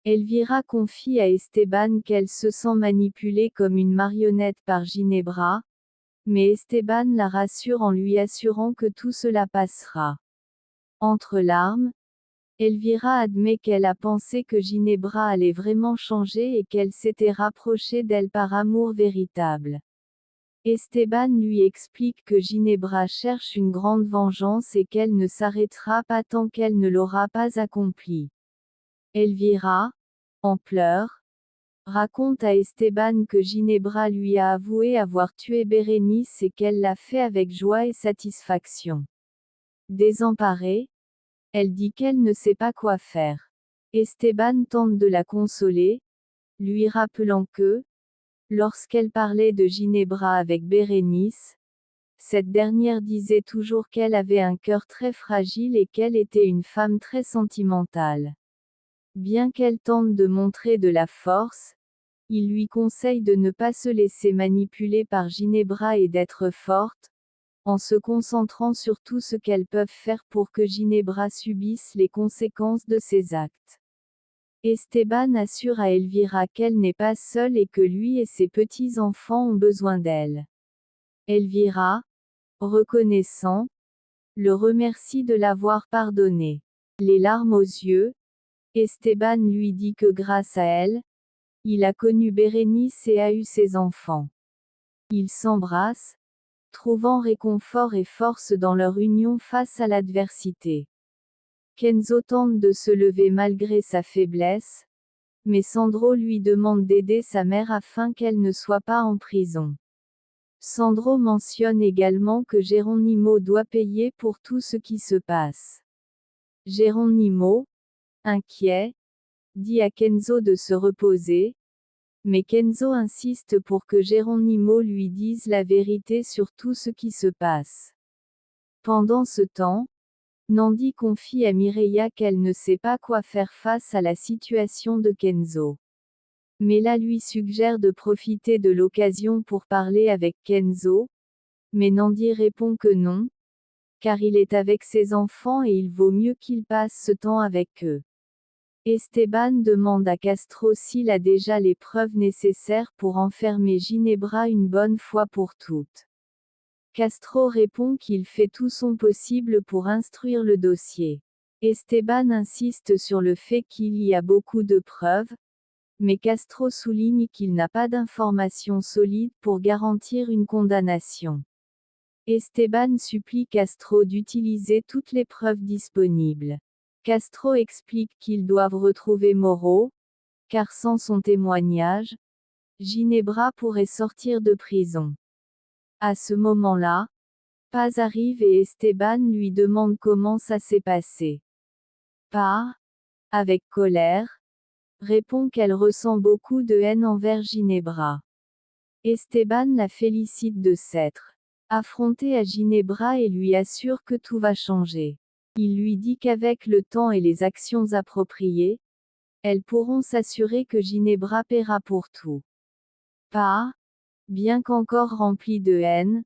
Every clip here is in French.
Elvira confie à Esteban qu'elle se sent manipulée comme une marionnette par Ginebra, mais Esteban la rassure en lui assurant que tout cela passera. Entre larmes, Elvira admet qu'elle a pensé que Ginebra allait vraiment changer et qu'elle s'était rapprochée d'elle par amour véritable. Esteban lui explique que Ginebra cherche une grande vengeance et qu'elle ne s'arrêtera pas tant qu'elle ne l'aura pas accomplie. Elvira, en pleurs, raconte à Esteban que Ginebra lui a avoué avoir tué Bérénice et qu'elle l'a fait avec joie et satisfaction. Désemparée, elle dit qu'elle ne sait pas quoi faire. Esteban tente de la consoler, lui rappelant que, lorsqu'elle parlait de Ginebra avec Bérénice, cette dernière disait toujours qu'elle avait un cœur très fragile et qu'elle était une femme très sentimentale. Bien qu'elle tente de montrer de la force, il lui conseille de ne pas se laisser manipuler par Ginebra et d'être forte, en se concentrant sur tout ce qu'elles peuvent faire pour que Ginebra subisse les conséquences de ses actes. Esteban assure à Elvira qu'elle n'est pas seule et que lui et ses petits-enfants ont besoin d'elle. Elvira, reconnaissant, le remercie de l'avoir pardonné. Les larmes aux yeux, Esteban lui dit que grâce à elle, il a connu Bérénice et a eu ses enfants. Ils s'embrassent, trouvant réconfort et force dans leur union face à l'adversité. Kenzo tente de se lever malgré sa faiblesse, mais Sandro lui demande d'aider sa mère afin qu'elle ne soit pas en prison. Sandro mentionne également que Geronimo doit payer pour tout ce qui se passe. Geronimo, inquiet, dit à Kenzo de se reposer, mais Kenzo insiste pour que Geronimo lui dise la vérité sur tout ce qui se passe. Pendant ce temps, Nandi confie à Mireia qu'elle ne sait pas quoi faire face à la situation de Kenzo. Mela lui suggère de profiter de l'occasion pour parler avec Kenzo, mais Nandi répond que non, car il est avec ses enfants et il vaut mieux qu'il passe ce temps avec eux. Esteban demande à Castro s'il a déjà les preuves nécessaires pour enfermer Ginebra une bonne fois pour toutes. Castro répond qu'il fait tout son possible pour instruire le dossier. Esteban insiste sur le fait qu'il y a beaucoup de preuves, mais Castro souligne qu'il n'a pas d'informations solides pour garantir une condamnation. Esteban supplie Castro d'utiliser toutes les preuves disponibles. Castro explique qu'ils doivent retrouver Moro, car sans son témoignage, Ginebra pourrait sortir de prison. À ce moment-là, Paz arrive et Esteban lui demande comment ça s'est passé. Paz, avec colère, répond qu'elle ressent beaucoup de haine envers Ginebra. Esteban la félicite de s'être affrontée à Ginebra et lui assure que tout va changer. Il lui dit qu'avec le temps et les actions appropriées, elles pourront s'assurer que Ginebra paiera pour tout. Paz, bien qu'encore rempli de haine,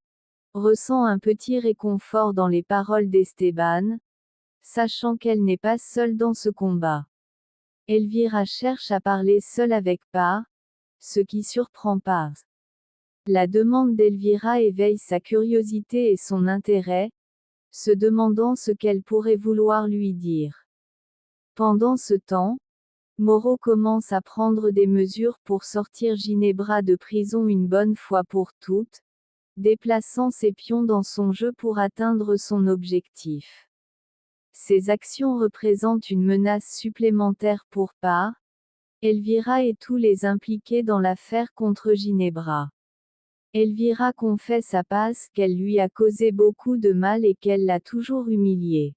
ressent un petit réconfort dans les paroles d'Esteban, sachant qu'elle n'est pas seule dans ce combat. Elvira cherche à parler seule avec Paz, ce qui surprend Paz. La demande d'Elvira éveille sa curiosité et son intérêt, se demandant ce qu'elle pourrait vouloir lui dire. Pendant ce temps, Moro commence à prendre des mesures pour sortir Ginebra de prison une bonne fois pour toutes, déplaçant ses pions dans son jeu pour atteindre son objectif. Ces actions représentent une menace supplémentaire pour Paz, Elvira et tous les impliqués dans l'affaire contre Ginebra. Elvira confesse à Paz qu'elle lui a causé beaucoup de mal et qu'elle l'a toujours humiliée.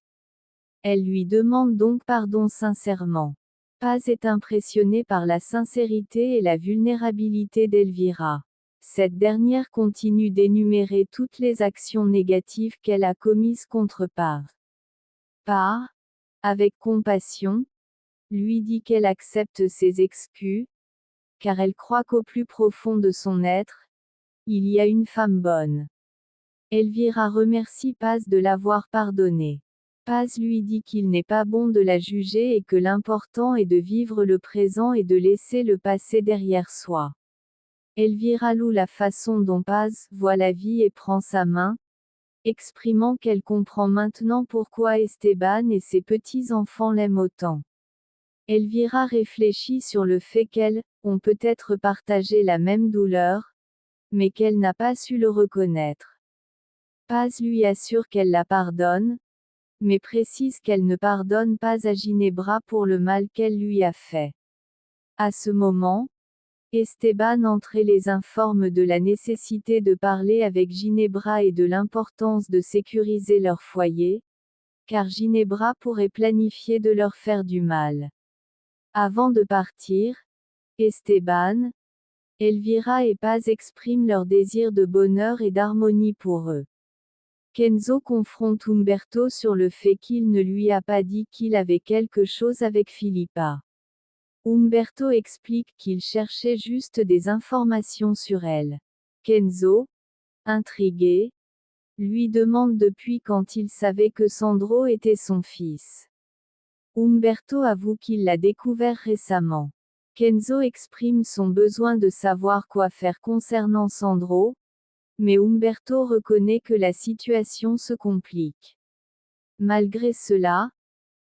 Elle lui demande donc pardon sincèrement. Paz est impressionnée par la sincérité et la vulnérabilité d'Elvira. Cette dernière continue d'énumérer toutes les actions négatives qu'elle a commises contre Paz. Paz, avec compassion, lui dit qu'elle accepte ses excuses, car elle croit qu'au plus profond de son être, il y a une femme bonne. Elvira remercie Paz de l'avoir pardonnée. Paz lui dit qu'il n'est pas bon de la juger et que l'important est de vivre le présent et de laisser le passé derrière soi. Elvira loue la façon dont Paz voit la vie et prend sa main, exprimant qu'elle comprend maintenant pourquoi Esteban et ses petits-enfants l'aiment autant. Elvira réfléchit sur le fait qu'elles ont peut-être partagé la même douleur, mais qu'elle n'a pas su le reconnaître. Paz lui assure qu'elle la pardonne, mais précise qu'elle ne pardonne pas à Ginebra pour le mal qu'elle lui a fait. À ce moment, Esteban entre et les informe de la nécessité de parler avec Ginebra et de l'importance de sécuriser leur foyer, car Ginebra pourrait planifier de leur faire du mal. Avant de partir, Esteban, Elvira et Paz expriment leur désir de bonheur et d'harmonie pour eux. Kenzo confronte Humberto sur le fait qu'il ne lui a pas dit qu'il avait quelque chose avec Philippa. Humberto explique qu'il cherchait juste des informations sur elle. Kenzo, intrigué, lui demande depuis quand il savait que Sandro était son fils. Humberto avoue qu'il l'a découvert récemment. Kenzo exprime son besoin de savoir quoi faire concernant Sandro, mais Humberto reconnaît que la situation se complique. Malgré cela,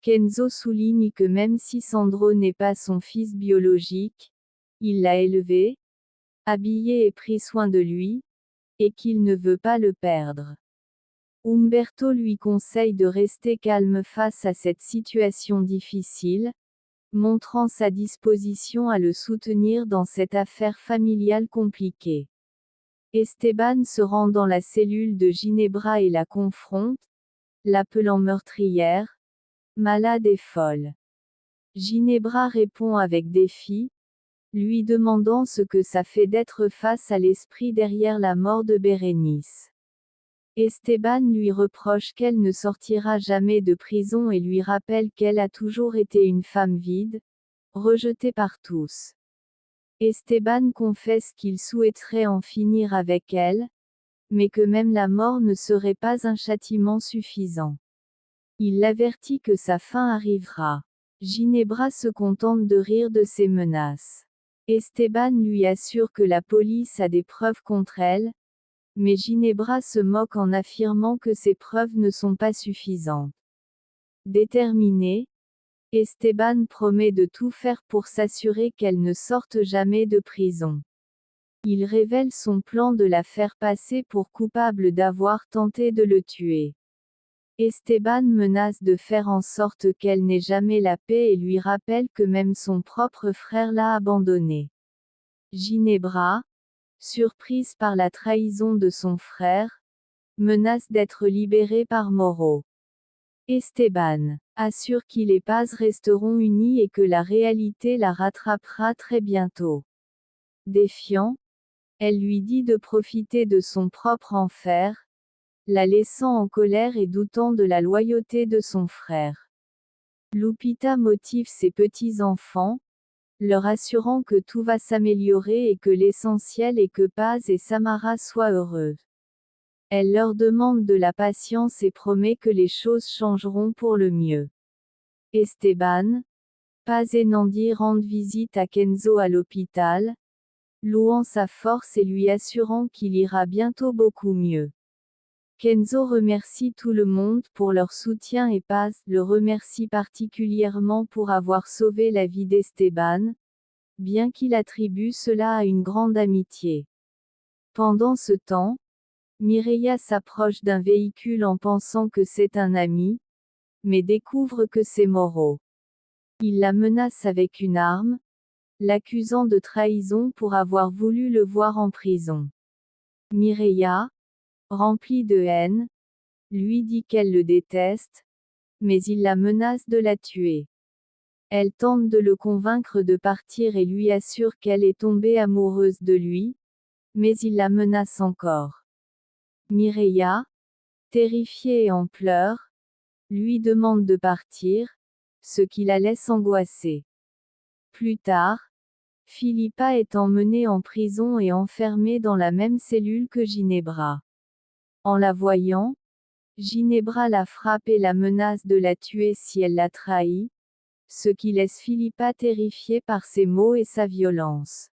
Kenzo souligne que même si Sandro n'est pas son fils biologique, il l'a élevé, habillé et pris soin de lui, et qu'il ne veut pas le perdre. Humberto lui conseille de rester calme face à cette situation difficile, montrant sa disposition à le soutenir dans cette affaire familiale compliquée. Esteban se rend dans la cellule de Ginebra et la confronte, l'appelant meurtrière, malade et folle. Ginebra répond avec défi, lui demandant ce que ça fait d'être face à l'esprit derrière la mort de Bérénice. Esteban lui reproche qu'elle ne sortira jamais de prison et lui rappelle qu'elle a toujours été une femme vide, rejetée par tous. Esteban confesse qu'il souhaiterait en finir avec elle, mais que même la mort ne serait pas un châtiment suffisant. Il l'avertit que sa fin arrivera. Ginebra se contente de rire de ses menaces. Esteban lui assure que la police a des preuves contre elle, mais Ginebra se moque en affirmant que ces preuves ne sont pas suffisantes. Déterminé, Esteban promet de tout faire pour s'assurer qu'elle ne sorte jamais de prison. Il révèle son plan de la faire passer pour coupable d'avoir tenté de le tuer. Esteban menace de faire en sorte qu'elle n'ait jamais la paix et lui rappelle que même son propre frère l'a abandonnée. Ginebra, surprise par la trahison de son frère, menace d'être libérée par Moro. Esteban assure qu'il et Paz resteront unis et que la réalité la rattrapera très bientôt. Défiant, elle lui dit de profiter de son propre enfer, la laissant en colère et doutant de la loyauté de son frère. Lupita motive ses petits-enfants, leur assurant que tout va s'améliorer et que l'essentiel est que Paz et Samara soient heureux. Elle leur demande de la patience et promet que les choses changeront pour le mieux. Esteban, Paz et Nandi rendent visite à Kenzo à l'hôpital, louant sa force et lui assurant qu'il ira bientôt beaucoup mieux. Kenzo remercie tout le monde pour leur soutien et Paz le remercie particulièrement pour avoir sauvé la vie d'Esteban, bien qu'il attribue cela à une grande amitié. Pendant ce temps, Mireia s'approche d'un véhicule en pensant que c'est un ami, mais découvre que c'est Moro. Il la menace avec une arme, l'accusant de trahison pour avoir voulu le voir en prison. Mireia, remplie de haine, lui dit qu'elle le déteste, mais il la menace de la tuer. Elle tente de le convaincre de partir et lui assure qu'elle est tombée amoureuse de lui, mais il la menace encore. Mireia, terrifiée et en pleurs, lui demande de partir, ce qui la laisse angoissée. Plus tard, Philippa est emmenée en prison et enfermée dans la même cellule que Ginebra. En la voyant, Ginebra la frappe et la menace de la tuer si elle la trahit, ce qui laisse Philippa terrifiée par ses mots et sa violence.